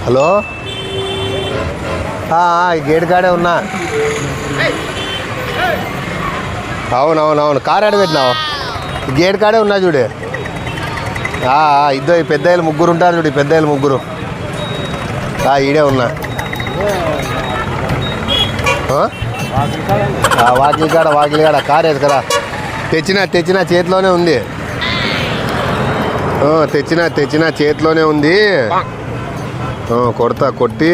Hello, gate కాడే ఉన్నా. అవునవునవును, కారు ఆడ పెట్టినావు. గేట్ కాడే ఉన్నా చూడు. ఇద్దరు పెద్దయ్యలు ముగ్గురు ఉంటారు చూడు, పెద్దయ్యలు ముగ్గురు. ఈడే ఉన్నా. వాకిలి కాడ కారు వేసు కదా. తెచ్చిన చేతిలోనే ఉంది. తెచ్చిన చేతిలోనే ఉంది. కొట్టి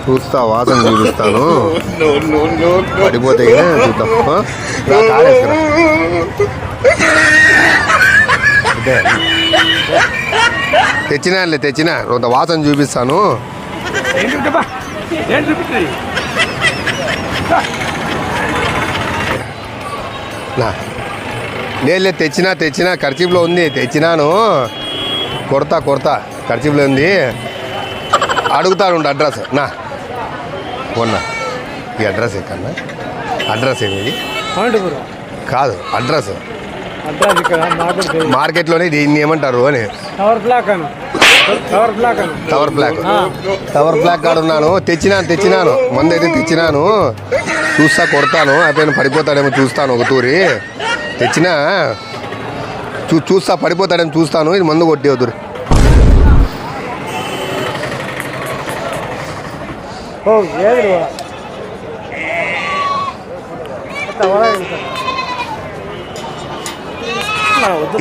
చూస్తా, వాసన చూపిస్తాను. పడిపోతే చూద్దాం. కారు వేసుకురా. తెచ్చినా కొంత వాసన చూపిస్తాను. లేదు తెచ్చినా ఖర్చీపులో ఉంది. తెచ్చినాను. కొడతా ఖర్చీపులో ఉంది. అడుగుతాను అడ్రస్. మొన్నా ఈ అడ్రస్ ఎక్కన్నా? అడ్రస్ ఏమిది? కాదు, అడ్రస్ మార్కెట్లోనే దీన్ని ఏమంటారు అని. టవర్ బ్లాక్ కాడ ఉన్నాను. తెచ్చినాను మంది అయితే తెచ్చినాను. చూస్తా, కొడతాను. అయిపోయిన పడిపోతాడేమో చూస్తాను. ఒక తూరి తెచ్చినా చూస్తా, పడిపోతాడేమో చూస్తాను. ఇది మందు కొట్టి వద్దురు.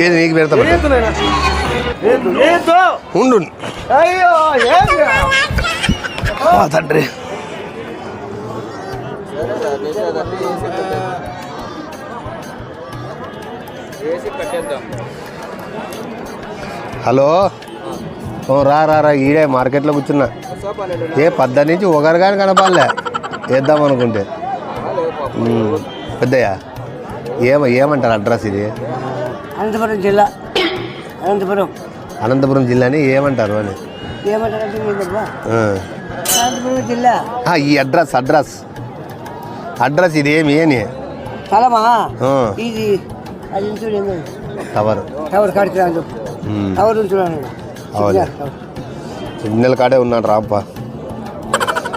ఏది నీకు పెడతా ఉండు తండ్రి. హలో, రా ఈడే మార్కెట్లో కూర్చున్నా. పద్దా నుంచి ఒకరు కానీ కనపాలే వేద్దాం అనుకుంటే. పెద్దయ్యా ఏమంటారు అడ్రస్ ఇది? అనంతపురం జిల్లా. అనంతపురం జిల్లాని ఏమంటారు అని. అనంతపురం జిల్లా. ఈ అడ్రస్ ఇది ఏమి అని ఇది టవర్ సిగ్నల్ కాడే ఉన్నాడు. రాప్ప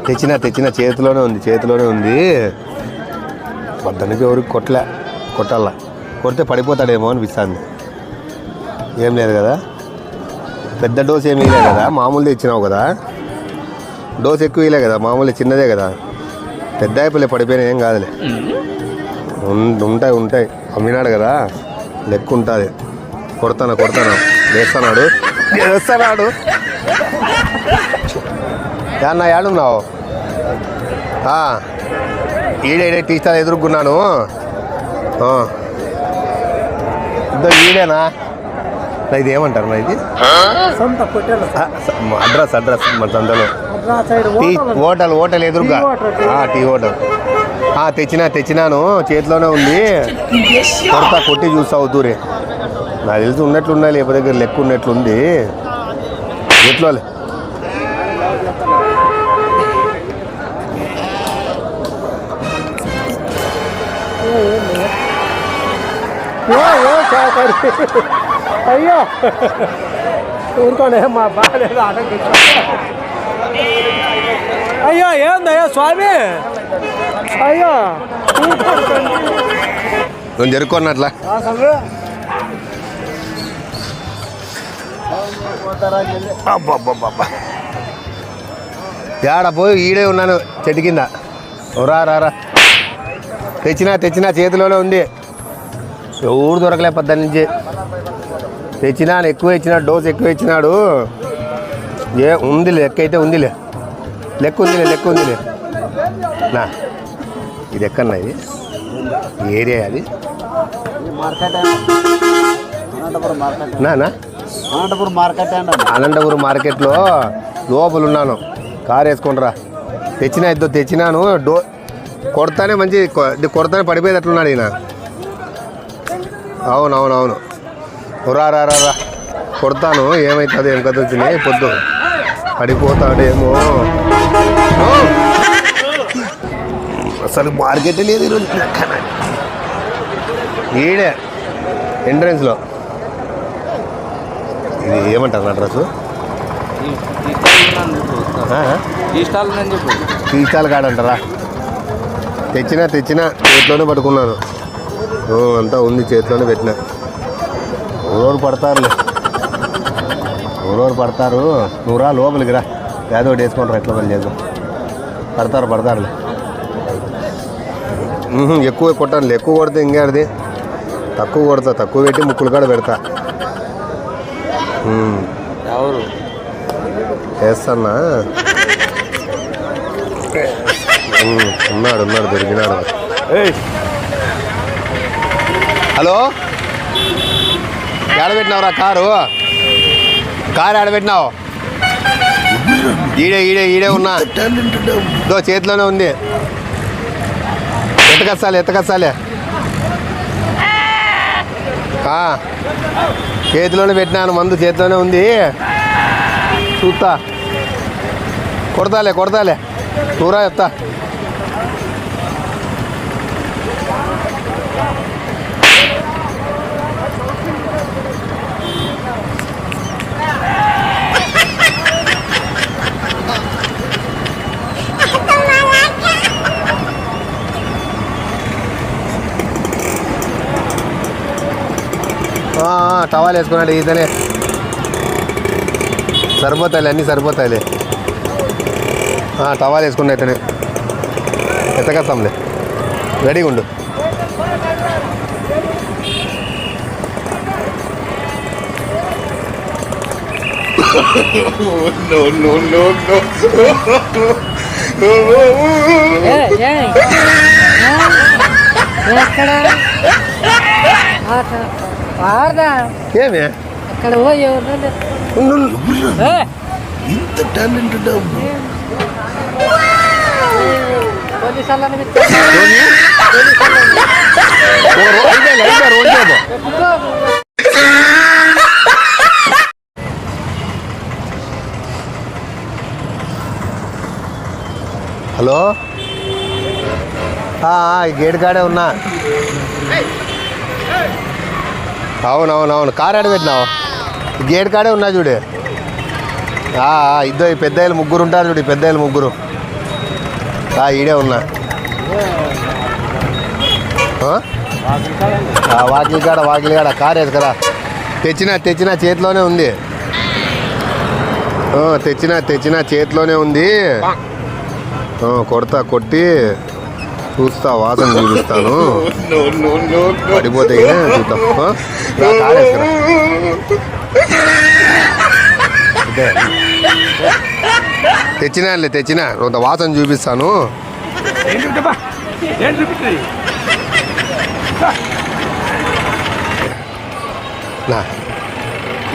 తెచ్చిన చేతిలోనే ఉంది. పొద్దున్నకి ఎవరికి కొట్టాలా. కొడితే పడిపోతాడేమో అనిపిస్తుంది. ఏం లేదు కదా, పెద్ద డోస్ ఏమీ లేదు కదా. మామూలుది ఇచ్చినావు కదా. డోస్ ఎక్కువ ఇలే కదా, మామూలు చిన్నదే కదా. పెద్ద అయిపోలే, పడిపోయినా ఏం కాదులే. ఉంటాయి అమ్మినాడు కదా, లెక్క ఉంటుంది. కొడతాను వేస్తున్నాడు. అన్న ఏడున్నావు? ఈడే టీ స్టాల్ ఎదుర్కొన్నాను. ఈడేనా? ఇది ఏమంటారు నా? ఇది అడ్రస్ మన సంతలో టీ హోటల్ ఎదురుగా. Tea hotel. తెచ్చినాను, చేతిలోనే ఉంది. కొట్టి చూస్తావు దూరే. నాకు తెలిసి ఉన్నట్లున్నాయి, లేకపోతే దగ్గర లెక్క ఉన్నట్లుంది. ఎట్లో అయ్యో ఊరుకోండి, మా బాగాలేదు ఆటంకి. అయ్యో ఏందయ్యా స్వామి, అయ్యో నువ్వు జరుపుకున్నట్లా. ఏడ పోయి ఈడే ఉన్నాను చెట్టు కింద. రా తెచ్చినా చేతిలోనే ఉంది. ఎవరు దొరకలే పొద్దు నుంచి. తెచ్చినాను, ఎక్కువ ఇచ్చినాడు, డోస్ ఎక్కువ ఇచ్చినాడు. ఉందిలే, లెక్క అయితే ఉందిలే, లెక్క ఉందిలే. నా ఇది ఎక్కడన్నా? ఇది ఏరియా అది అనంతపురం మార్కెట్లో లోపల ఉన్నాను. కారు వేసుకుంటారా. తెచ్చినాను. కొడతానే మంచి కొడతానే పడిపోయేటట్లున్నాడు ఈయన. అవును రా కొడతాను. ఏమవుతుంది, ఏం కథ వచ్చినాయి. పొద్దు పడిపోతాడేమో. అసలు మార్కెట్ లేదు ఈరోజు. ఈడే ఎంట్రన్స్లో. ఇది ఏమంటారు అడ్రస్? ఈ స్టాల్ నేను చెప్పు తీసాలు కాడంటారా తెచ్చినా చేతిలోనే పట్టుకున్నాను అంతా ఉంది చేతిలోనే పెట్టినా ఎవరు పడతారులే ఎవరెవరు పడతారు నువ్వు రా లోపలికి రా ఏదో ఒకటి వేసుకుంటారు ఎట్లా పని చేద్దాం పడతారులే ఎక్కువ కొట్టానులే ఎక్కువ కొడితే ఇంకేది తక్కువ కొడతా తక్కువ పెట్టి ముక్కులు కాడ పెడతా ఎవరు వేస్తానా ఉన్నాడు దొరికినాడు హలో ఆడబెట్టినావురా కారు ఆడబెట్టినావు ఈడే ఉన్నా ఇదో చేతిలోనే ఉంది ఎత్తకచ్చాలే చేతిలోనే పెట్టినాను మందు చేతిలోనే ఉంది చూస్తా కొడతాలే చూరా చెప్తా టవాల్ వేసుకున్నాడు ఈతనే సరిపోతాయిలే అన్నీ సరిపోతాయిలే టవాల్ వేసుకున్నా ఇతనే ఎత్తకస్తాంలే రెడీగా ఉండు ఏమే అక్కడ ఇంత టాలెంట్ హలో ఈ గేట్ కాడే ఉన్నా అవును కారు ఆడబెట్టినావు గేట్ కాడే ఉన్నా చూడు ఇద్దరు పెద్దయ్యలు ముగ్గురు ఉంటారు చూడు పెద్దయ్యలు ముగ్గురు ఈడే ఉన్నా వాకిలి కాడ కారు వేసుకరా తెచ్చినా చేతిలోనే ఉంది తెచ్చినా చేతిలోనే ఉంది కొట్టి చూస్తా వాసన చూపిస్తాను పడిపోతే చూద్దాం కారు వేసుకరా తెచ్చినా కొంత వాసన చూపిస్తాను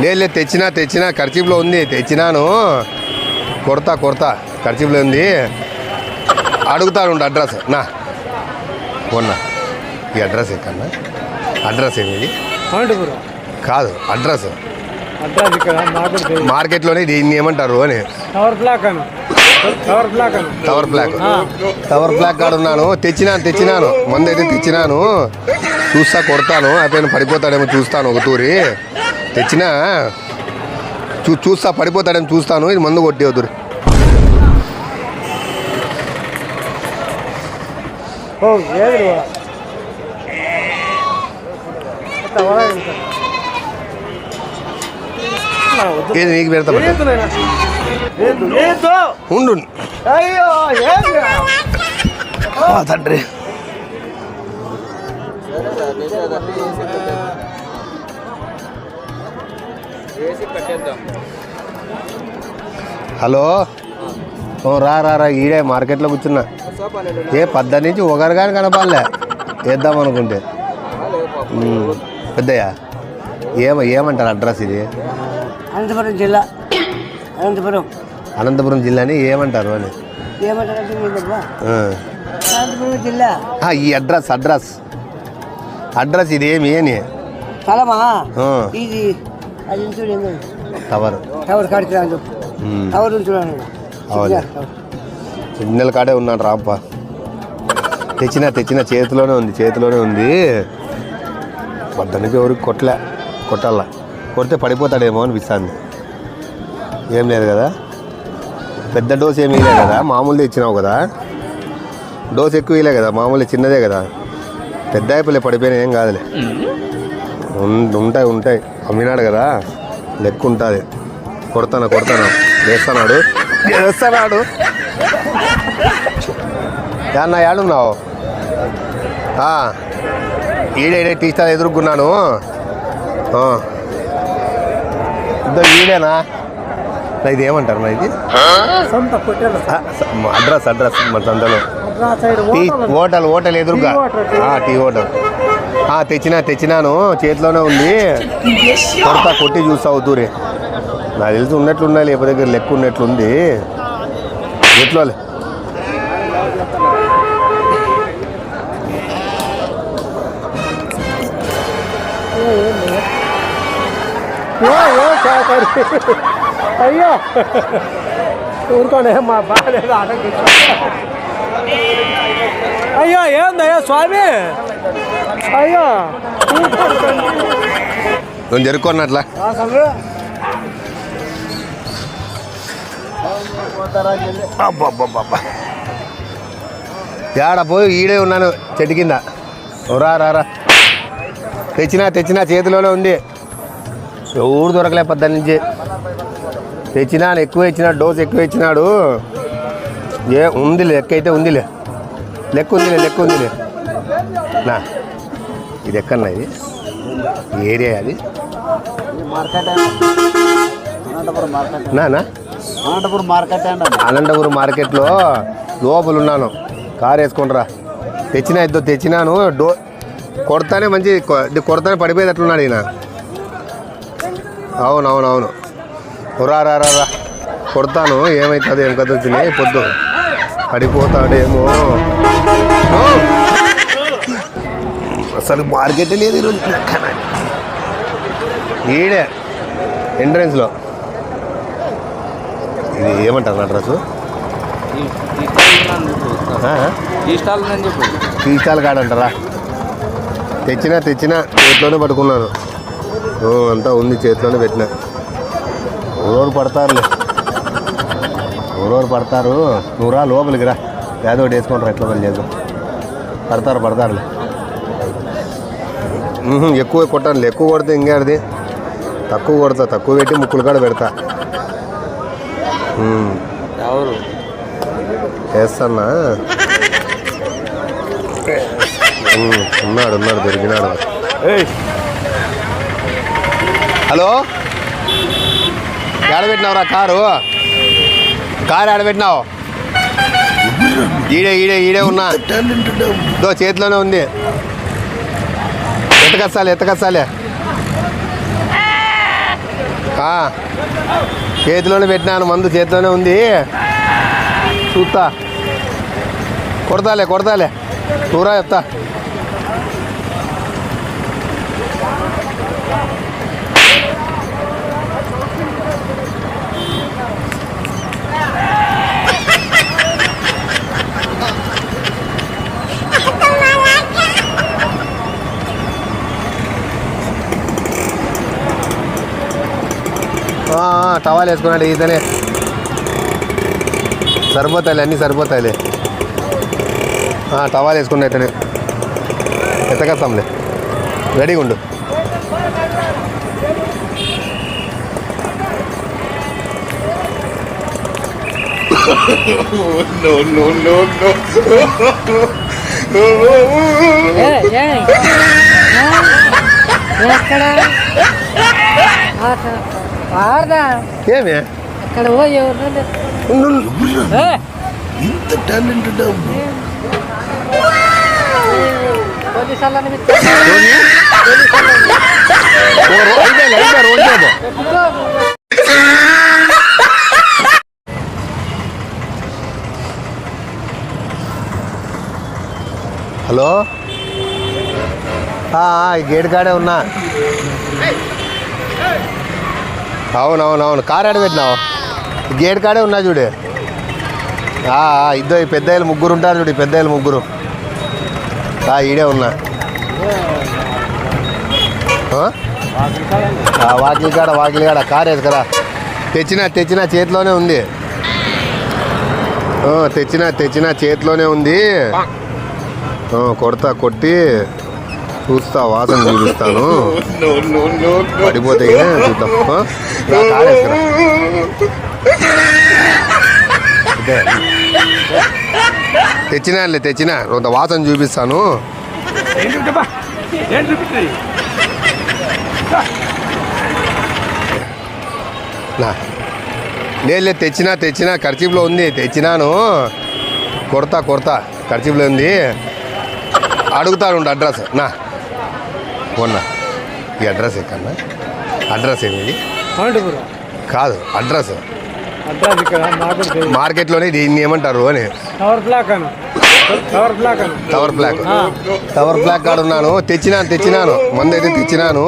లేదు తెచ్చినా ఖర్చీపులో ఉంది తెచ్చినాను కొడతా ఖర్చీపులో ఉంది అడుగుతాను అడ్రస్ కొన్నా ఈ అడ్రస్ ఎక్కన్నా అడ్రస్ ఏమిది కాదు అడ్రస్ మార్కెట్లోనే దీన్ని ఏమంటారు అని టవర్ బ్లాక్ కాడ ఉన్నాను తెచ్చినాను మందు అయితే తెచ్చినాను చూస్తా కొడతాను అయిపోయిన పడిపోతాడేమో చూస్తాను ఒక తూరి తెచ్చినా చూస్తా పడిపోతాడేమో చూస్తాను ఇది మందు కొట్టి వద్దురు ఏది నీకు పెడతా ఉండు తండ్రి హలో రా ఈడే మార్కెట్లో కూర్చున్నా పద్దా నుంచి ఒకరు కానీ కనపాలే వేద్దాం అనుకుంటే పెద్దయ్యా ఏమంటారు అడ్రస్ ఇది అనంతపురం జిల్లా అనంతపురం జిల్లాని ఏమంటారు అని అనంతపురం జిల్లా ఈ అడ్రస్ ఇది ఏమి అని స్థలమా ఇది టవర్ కాడికి టవర్ సిగ్నల్ కాడే ఉన్నాడు రాప్ప తెచ్చిన చేతిలోనే ఉంది పొద్దున్నకి ఎవరికి కొట్టాల కొడితే పడిపోతాడేమో అనిపిస్తుంది ఏం లేదు కదా, పెద్ద డోస్ ఏమి ఇలే కదా, మామూలుది ఇచ్చినావు కదా, డోస్ ఎక్కువ ఇలే కదా, మామూలు చిన్నదే కదా, పెద్ద అయిపోలే పడిపోయినా ఏం కాదులే, ఉంటాయి ఉంటాయి, అమ్మినాడు కదా లెక్క ఉంటుంది. కొడతాను వేస్తున్నాడు అన్న ఏడున్నావు? ఈడే టీ స్టాల్ ఎదుర్కొన్నాను. ఈడేనా ఇది ఏమంటారు నా ఇది అడ్రస్ మన సంతలో టీ హోటల్ ఎదురుగా టీ హోటల్ తెచ్చినాను, చేతిలోనే ఉంది. కొట్టి చూస్తా అవుతూరే, నాకు తెలిసి ఉన్నట్లున్నాయి, లేకపోతే దగ్గర లెక్క ఉన్నట్లుంది ఎట్లోలే. అయ్యో ఊరుకోండి మా బాగాలేదు ఆటకి. అయ్యో ఏందయ్యా స్వామి, అయ్యో నేను జరుపుకున్నట్లా ఏడ పోయి ఈడే ఉన్నాను చెట్టు కింద. రారా తెచ్చినా చేతిలోనే ఉంది, ఎవరు దొరకలే పొద్దున్న నుంచి. తెచ్చినాను, ఎక్కువ ఇచ్చినాడు, డోస్ ఎక్కువ ఇచ్చినాడు. ఉందిలే లెక్క, అయితే ఉందిలే లెక్క ఉందిలే నా. ఇది ఎక్కడన్నా, ఇది ఏరియా అది నా అనంతపురం మార్కెట్లో లోపల ఉన్నాను. కారు వేసుకుంటారా, తెచ్చినాను. కొడతానే మంచి కొడతానే పడిపోయేటట్లున్నాడు ఈయన. అవును రా కొడతాను, ఏమవుతుంది ఏం కథ వచ్చినాయి, పొద్దు పడిపోతాడేమో. అసలు మార్కెట్ లేదు ఈరోజు. ఈడే ఎంట్రన్స్లో ఇది ఏమంటారు అడ్రస్? Tea stall కాడంటారా? తెచ్చినా చేతిలోనే పట్టుకున్నాను. అంతా ఉంది, చేతిలోనే పెట్టినా. ఎవరెవరు పడతారు, నువ్వు రా లోపలికి రా, ఏదో ఒకటి వేసుకుంటారు, ఎట్లా పని చేద్దాం. పడతారులే. ఎక్కువ కొట్టాను, ఎక్కువ కొడితే ఇంకేది, తక్కువ పెట్టి ముక్కులు కాడ పెడతా. వేస్తానా? ఉన్నాడు దొరికినాడు. హలో, ఆడబెట్టినావురా కారు ఆడబెట్టినావు? ఈడే ఉన్నా, చేతిలోనే ఉంది. ఎత్తకస్తాలే చేతిలోనే పెట్టినాను, మందు చేతిలోనే ఉంది. చూస్తా, కొడతాలే చూరా చెప్తా. టవాల్ వేసుకున్నాడు, ఈతనే సరిపోతాయిలే, అన్నీ సరిపోతాయిలే. టవాల్ వేసుకున్నా, ఇతనే ఎత్తకస్తాంలే, రెడీగా ఉండు. ఏమే అక్కడ ఇంత టాలెంట్ హలో, గేట్ కాడే ఉన్నా. అవును కారు ఆడబెట్టినావు, గేట్ కాడే ఉన్నా చూడు. ఇద్దరు పెద్దయ్యలు ముగ్గురు ఉంటారు చూడు, పెద్దయ్యలు ముగ్గురు. ఈడే ఉన్నా. వాకిలి కాడ కారు వేసుకరా. తెచ్చిన చేతిలోనే ఉంది. తెచ్చిన చేతిలోనే ఉంది. కొట్టి చూస్తా, వాసన చూపిస్తాను. పడిపోతే చూద్దాం. కారేసుకురా. తెచ్చిన కొంత వాసన చూపిస్తాను. లేదు తెచ్చిన ఖర్చీపులో ఉంది. తెచ్చినాను. కొడతా ఖర్చీపులో ఉంది. అడుగుతాడు అడ్రస్ మొన్న. ఈ అడ్రస్ ఎక్కడన్నా? అడ్రస్ ఏమిది? కాదు, అడ్రస్ మార్కెట్లోనే దీన్ని ఏమంటారు అని. టవర్ బ్లాక్ కాడ ఉన్నాను. తెచ్చినాను మందు అయితే తెచ్చినాను.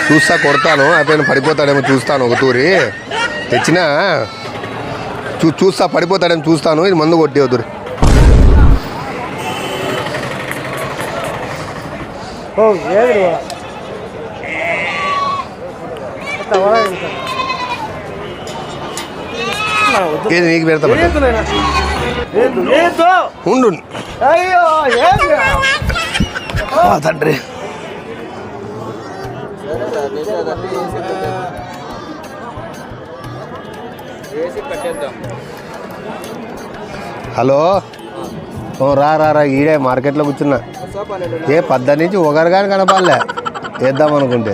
చూస్తా, కొడతాను. అయిపోయిన పడిపోతాడేమో చూస్తాను. ఒక తూరి తెచ్చినా చూస్తా, పడిపోతాడేమో చూస్తాను. ఇది మందు కొట్టి వద్దురు. ఏది నీకు పెడతా ఉండు తండ్రి. హలో, రా ఈడే మార్కెట్లో కూర్చున్నా. పద్దెనిమిది నుంచి ఒకరు కానీ కనపాలే వేద్దాం అనుకుంటే.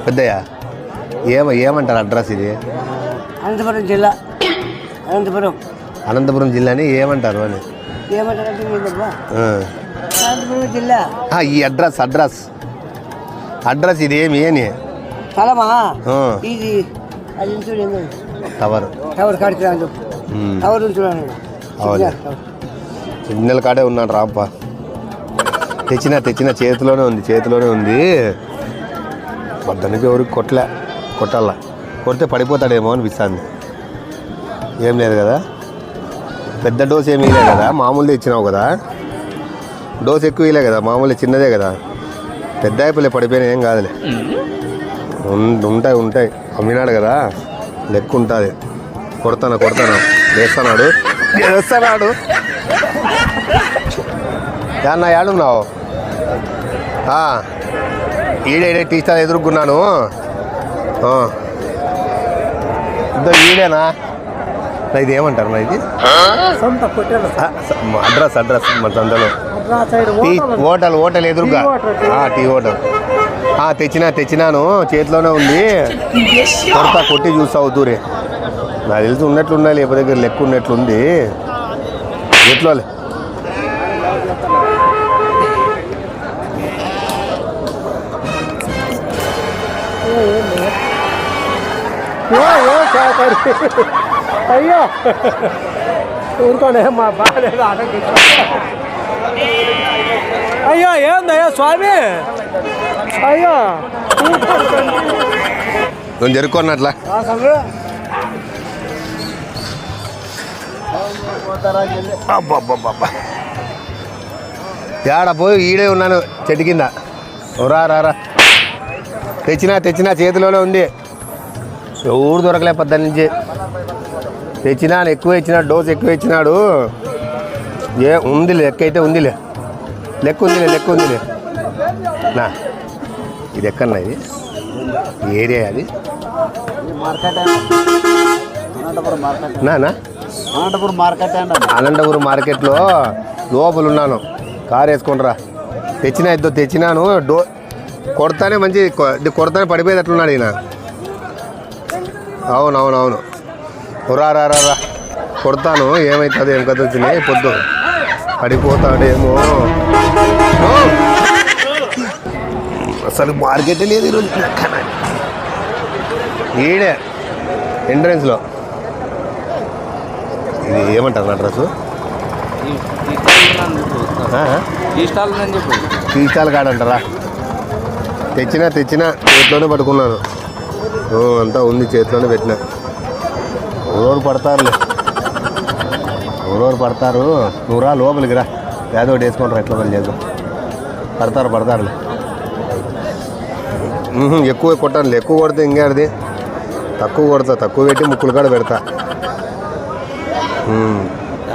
పెద్దయ్యా ఏమంటారు అడ్రస్ ఇది? అనంతపురం జిల్లా. అనంతపురం జిల్లాని ఏమంటారు అని? అనంతపురం జిల్లా. ఈ అడ్రస్ ఇది ఏమి అని? ఇది టవర్ కాడికి రాదు. టవర్ చూడండి. సిగ్నల్ కాడే ఉన్నాడు రాంప. తెచ్చిన చేతిలోనే ఉంది. పొద్దున్నకి ఎవరికి కొట్టాలా. కొడితే పడిపోతాడేమో అనిపిస్తుంది. ఏం లేదు కదా, పెద్ద డోస్ ఏమి ఇలే కదా, మామూలుదే ఇచ్చినావు కదా. డోస్ ఎక్కువ ఇలే కదా, మామూలు చిన్నదే కదా. పెద్ద అయిపోలే, పడిపోయినా ఏం కాదులే. ఉంటాయి అమ్మినాడు కదా, లెక్క ఉంటుంది. కొడతాను వేస్తున్నాడు. యాన్న ఏడున్నావు? ఈడే టీ స్టాల్ ఎదుర్కొన్నాను. ఈడేనా? ఇది ఏమంటారు ఇది? అడ్రస్ మన సంతలో టీ హోటల్ ఎదురుగా. Tea hotel. తెచ్చినాను, చేతిలోనే ఉంది. కొట్టి చూస్తావు దూరే. నాకు తెలిసి ఉన్నట్లున్నాయి, లేకపోతే దగ్గర లెక్క ఉన్నట్లుంది. ఎట్లో అయ్యో ఊరుకోండి, మా బాగాలేదు ఆటకి. అయ్యో ఏందయ్యా స్వామి, అయ్యో నువ్వు జరుపుకున్నట్లా. ఏడా పోయి ఈడే ఉన్నాను చెట్టు కింద. రా. తెచ్చినా చేతిలోనే ఉంది. ఎవరు దొరకలే పొద్దున్న నుంచి. తెచ్చినాను, ఎక్కువ ఇచ్చినాడు, డోస్ ఎక్కువ ఇచ్చినాడు. ఉందిలే, లెక్క అయితే ఉందిలే. లెక్క ఉందిలే. ఇది ఎక్కడన్నా? ఇది ఏరియా అది? అనంతపురం మార్కెట్లో లోపల ఉన్నాను. కారు వేసుకొని రా. తెచ్చినాను. కొడతానే కొడతానే పడిపోయేటట్లున్నాడు ఈయన. అవును. రా కొడతాను. ఏమవుతుంది, ఏం కథ వచ్చినాయి. పొద్దు పడిపోతాడేమో. అసలు మార్కెట్ లేదు ఈరోజు. ఈడే ఎంట్రన్స్లో. ఇది ఏమంటారు అడ్రస్? Tea stall కాడంటారా? తెచ్చినా చేతిలోనే పట్టుకున్నాను. అంతా ఉంది, చేతిలోనే పెట్టినా. ఎవరెవరు పడతారు. నువ్వు రా లోపలికి రా. ఏదో ఒకటి వేసుకుంటారు, ఎట్లా పని చేద్దాం. పడతారులే. ఎక్కువ కొట్టానులే. ఎక్కువ కొడితే ఇంకేది తక్కువ కొడతా, తక్కువ పెట్టి ముక్కులు కాడ పెడతా.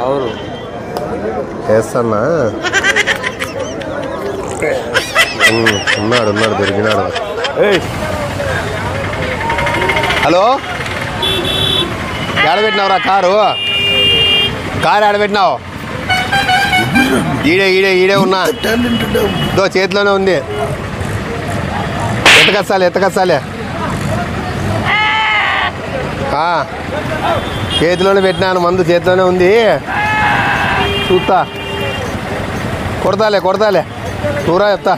ఎవరు వేస్తానా? ఉన్నాడు ఉన్నాడు దొరికినాడు. హలో, ఆడబెట్టినావురా కారు? కారు ఆడబెట్టినావు? ఈడే ఈడే ఈడే ఉన్నా, చేతిలోనే ఉంది. ఎత్తకచ్చాలే చేతిలోనే పెట్టినాను, మందు చేతిలోనే ఉంది. చూస్తా, కొడతాలే నూరా చెప్తా.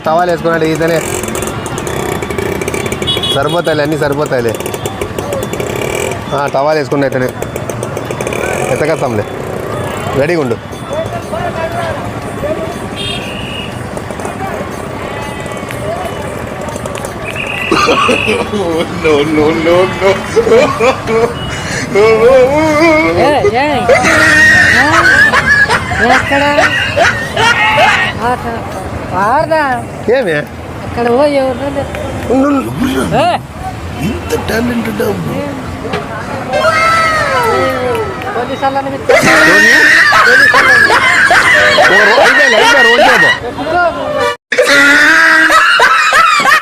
టవాల్ వేసుకున్నాడు ఈతనే. సరిపోతాయిలే, అన్నీ సరిపోతాయిలే. టవాల్ వేసుకున్నా ఇతనే. ఎత్తకస్తాంలే, రెడీగా ఉండు. ఏమే అక్కడ ఇంత టాలెంట్ పోలీసు